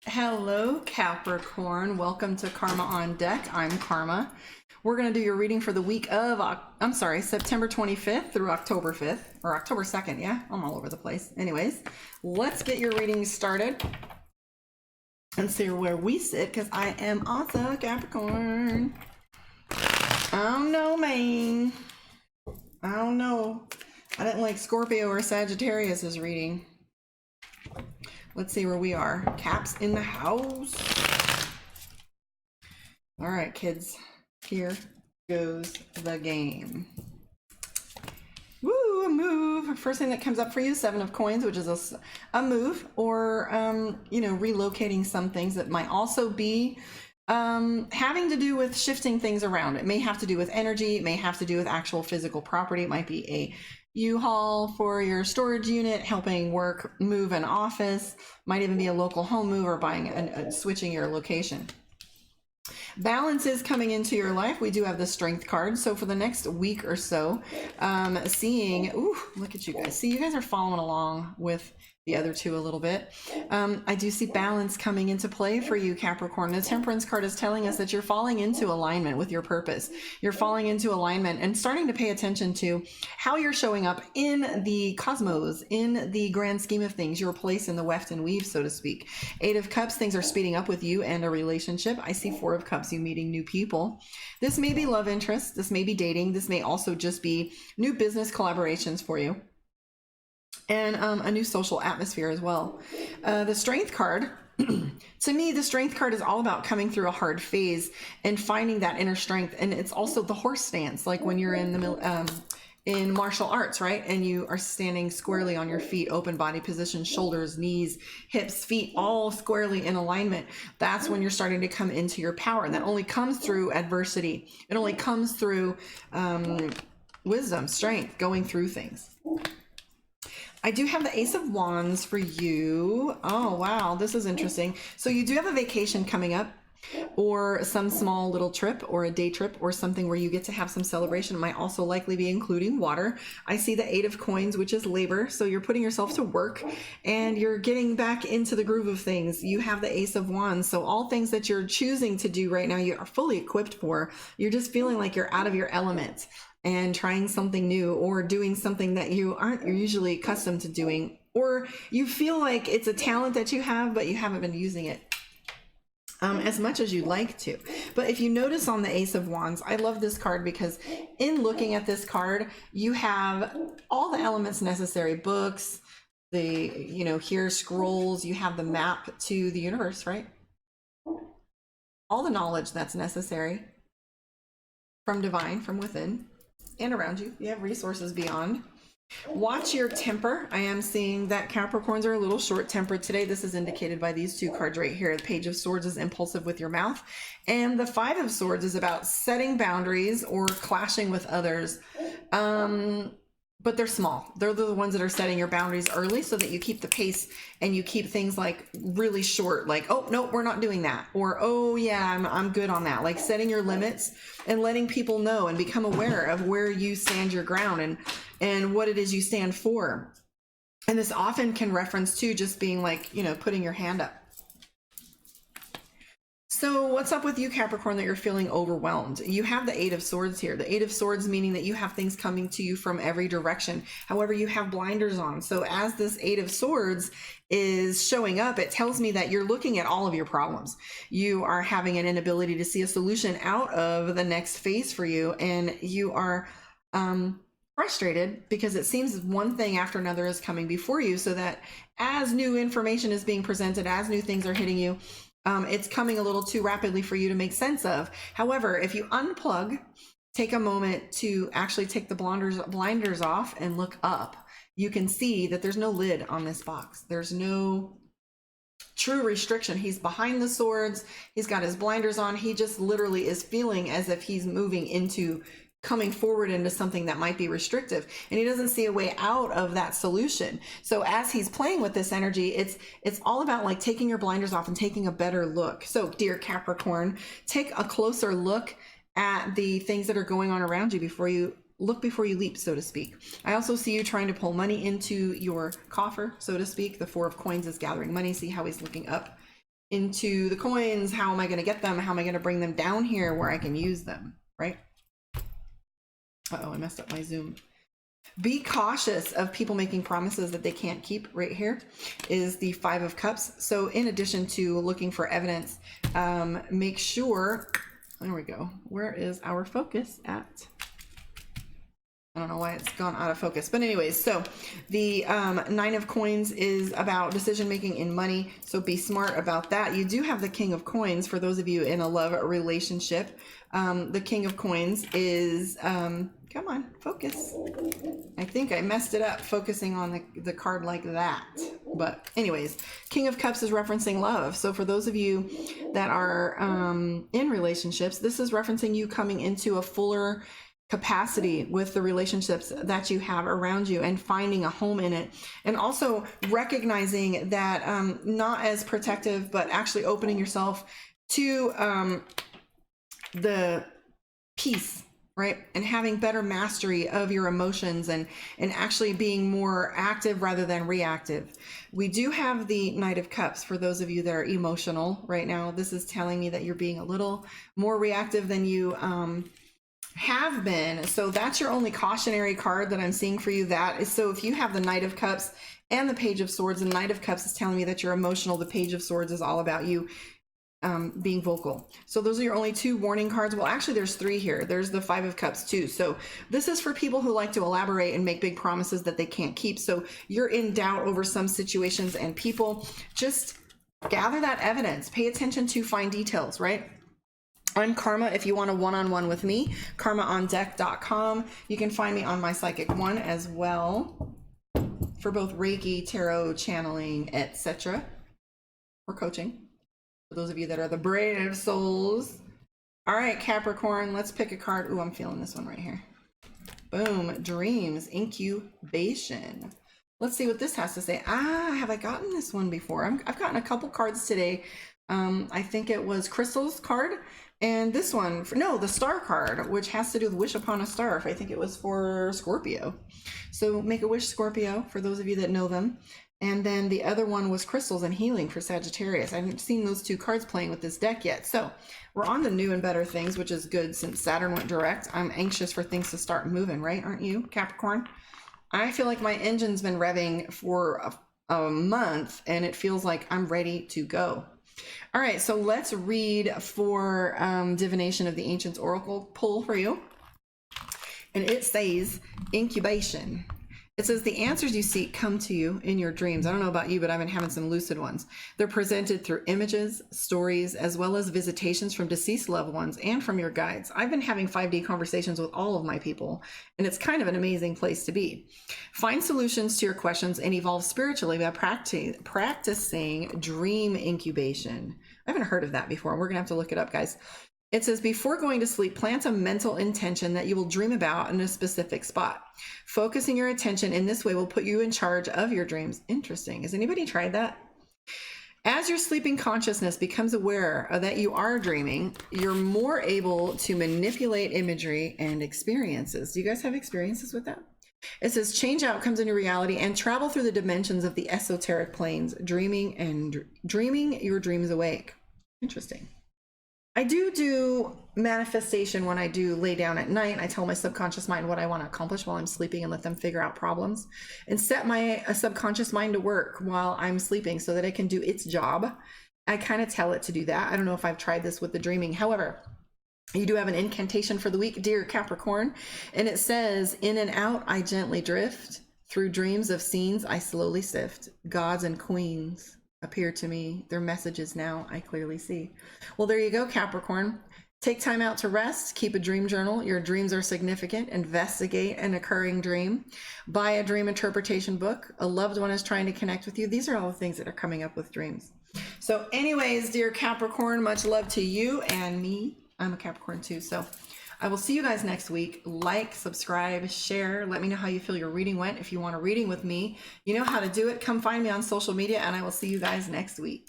Hello, Capricorn. Welcome to Karma on Deck. I'm Karma. We're going to do your reading for the week of, September 25th through October 5th, or October 2nd. Yeah, I'm all over the place. Anyways, let's get your reading started and see where we sit, because I am also Capricorn. Oh no, man. I don't know. I didn't like Scorpio or Sagittarius's reading. Let's see where we are. Caps in the house. All right, kids. Here goes the game. Woo, a move. First thing that comes up for you, 7 of coins, which is a move, or, relocating some things that might also be having to do with shifting things around. It may have to do with energy. It may have to do with actual physical property. It might be a U-Haul for your storage unit, helping work move an office. Might even be a local home move or buying and switching your location. Balance is coming into your life. We do have the Strength card. So for the next week or so, look at you guys. See, you guys are following along with the other two a little bit. I do see balance coming into play for you, Capricorn. The Temperance card is telling us that you're falling into alignment with your purpose. You're falling into alignment and starting to pay attention to how you're showing up in the cosmos, in the grand scheme of things, your place in the weft and weave, so to speak. 8 of Cups, things are speeding up with you and a relationship. I see 4 of Cups, you meeting new people. This may be love interest. This may be dating. This may also just be new business collaborations for you. And a new social atmosphere as well. The Strength card, to me, the Strength card is all about coming through a hard phase and finding that inner strength. And it's also the horse stance, like when you're in the in martial arts, right? And you are standing squarely on your feet, open body position, shoulders, knees, hips, feet, all squarely in alignment. That's when you're starting to come into your power. And that only comes through adversity. It only comes through wisdom, strength, going through things. I do have the Ace of Wands for you. Oh, wow. This is interesting. So you do have a vacation coming up, or some small little trip or a day trip or something where you get to have some celebration. It might also likely be including water. I see the 8 of coins, which is labor. So you're putting yourself to work and you're getting back into the groove of things. You have the Ace of Wands. So all things that you're choosing to do right now, you are fully equipped for. You're just feeling like you're out of your element and trying something new, or doing something that you're usually accustomed to doing, or you feel like it's a talent that you have, but you haven't been using it as much as you'd like to. But if you notice on the Ace of Wands, I love this card because in looking at this card, you have all the elements necessary, books, here scrolls, you have the map to the universe, right? All the knowledge that's necessary from divine, from within and around you. You have resources beyond. Watch your temper. I am seeing that Capricorns are a little short-tempered today. This is indicated by these 2 cards right here. The Page of Swords is impulsive with your mouth, and the 5 of Swords is about setting boundaries or clashing with others. But they're small. They're the ones that are setting your boundaries early so that you keep the pace and you keep things like really short, like, oh, no, we're not doing that. Or, oh yeah, I'm good on that. Like setting your limits and letting people know and become aware of where you stand your ground and what it is you stand for. And this often can reference to just being like, putting your hand up. So what's up with you, Capricorn, that you're feeling overwhelmed? You have the 8 of Swords here. The 8 of Swords meaning that you have things coming to you from every direction. However, you have blinders on. So as this 8 of Swords is showing up, it tells me that you're looking at all of your problems. You are having an inability to see a solution out of the next phase for you. And you are frustrated because it seems one thing after another is coming before you, so that as new information is being presented, as new things are hitting you, it's coming a little too rapidly for you to make sense of. However, if you unplug, take a moment to actually take the blinders off and look up, you can see that there's no lid on this box. There's no true restriction. He's behind the swords. He's got his blinders on. He just literally is feeling as if he's moving into coming forward into something that might be restrictive, and he doesn't see a way out of that solution. So as he's playing with this energy, it's all about like taking your blinders off and taking a better look. So dear Capricorn, take a closer look at the things that are going on around you before you leap, so to speak. I also see you trying to pull money into your coffer, so to speak. The 4 of Coins is gathering money. See how he's looking up into the coins. How am I going to get them? How am I going to bring them down here where I can use them, right? Uh-oh, I messed up my Zoom. Be cautious of people making promises that they can't keep. Right here is the Five of Cups. So in addition to looking for evidence, make sure, there we go. Where is our focus at? I don't know why it's gone out of focus, but anyways, so the Nine of Coins is about decision making in money, so be smart about that. You do have the King of Coins for those of you in a love relationship. The King of Coins is come on, focus. I think I messed it up focusing on the card like that, but anyways, King of Cups is referencing love. So for those of you that are in relationships, this is referencing you coming into a fuller capacity with the relationships that you have around you and finding a home in it, and also recognizing that not as protective, but actually opening yourself to the peace, right? And having better mastery of your emotions and actually being more active rather than reactive. We do have the Knight of Cups for those of you that are emotional right now. This is telling me that you're being a little more reactive than you have been. So that's your only cautionary card that I'm seeing for you. That is, so if you have the Knight of Cups and the Page of Swords, the Knight of Cups is telling me that you're emotional. The Page of Swords is all about you being vocal. So those are your only two warning cards. Well, actually there's three here. There's the Five of Cups too. So this is for people who like to elaborate and make big promises that they can't keep. So you're in doubt over some situations and people. Just gather that evidence. Pay attention to fine details, right? I'm Karma. If you want a one-on-one with me, karmaondeck.com. You can find me on my Psychic One as well for both Reiki, tarot, channeling, etc. or coaching. For those of you that are the brave souls. All right, Capricorn, let's pick a card. Ooh, I'm feeling this one right here. Boom, dreams, incubation. Let's see what this has to say. Have I gotten this one before? I've gotten a couple cards today. I think it was Crystal's card. And this one, the Star card, which has to do with Wish Upon a Star. I think it was for Scorpio. So make a wish, Scorpio, for those of you that know them. And then the other one was Crystals and Healing for Sagittarius. I haven't seen those two cards playing with this deck yet. So we're on to new and better things, which is good since Saturn went direct. I'm anxious for things to start moving, right? Aren't you, Capricorn? I feel like my engine's been revving for a month and it feels like I'm ready to go. All right, so let's read for Divination of the Ancients Oracle pull for you. And it says incubation. It says the answers you seek come to you in your dreams. I don't know about you, but I've been having some lucid ones. They're presented through images, stories, as well as visitations from deceased loved ones and from your guides. I've been having 5D conversations with all of my people, and it's kind of an amazing place to be. Find solutions to your questions and evolve spiritually by practicing dream incubation. I haven't heard of that before. We're going to have to look it up, guys. It says, before going to sleep, plant a mental intention that you will dream about in a specific spot. Focusing your attention in this way will put you in charge of your dreams. Interesting. Has anybody tried that? As your sleeping consciousness becomes aware that you are dreaming, you're more able to manipulate imagery and experiences. Do you guys have experiences with that? It says, change outcomes into reality and travel through the dimensions of the esoteric planes, dreaming your dreams awake. Interesting. I do manifestation when I do lay down at night. I tell my subconscious mind what I want to accomplish while I'm sleeping and let them figure out problems and set my subconscious mind to work while I'm sleeping so that it can do its job. I kind of tell it to do that. I don't know if I've tried this with the dreaming. However, you do have an incantation for the week, dear Capricorn, and it says, in and out I gently drift, through dreams of scenes I slowly sift, gods and queens appear to me, their messages now I clearly see. Well, there you go, Capricorn. Take time out to rest, keep a dream journal. Your dreams are significant. Investigate an occurring dream. Buy a dream interpretation book. A loved one is trying to connect with you. These are all the things that are coming up with dreams. So anyways, dear Capricorn, much love to you and me. I'm a Capricorn too. So I will see you guys next week. Like, subscribe, share. Let me know how you feel your reading went. If you want a reading with me, you know how to do it. Come find me on social media and I will see you guys next week.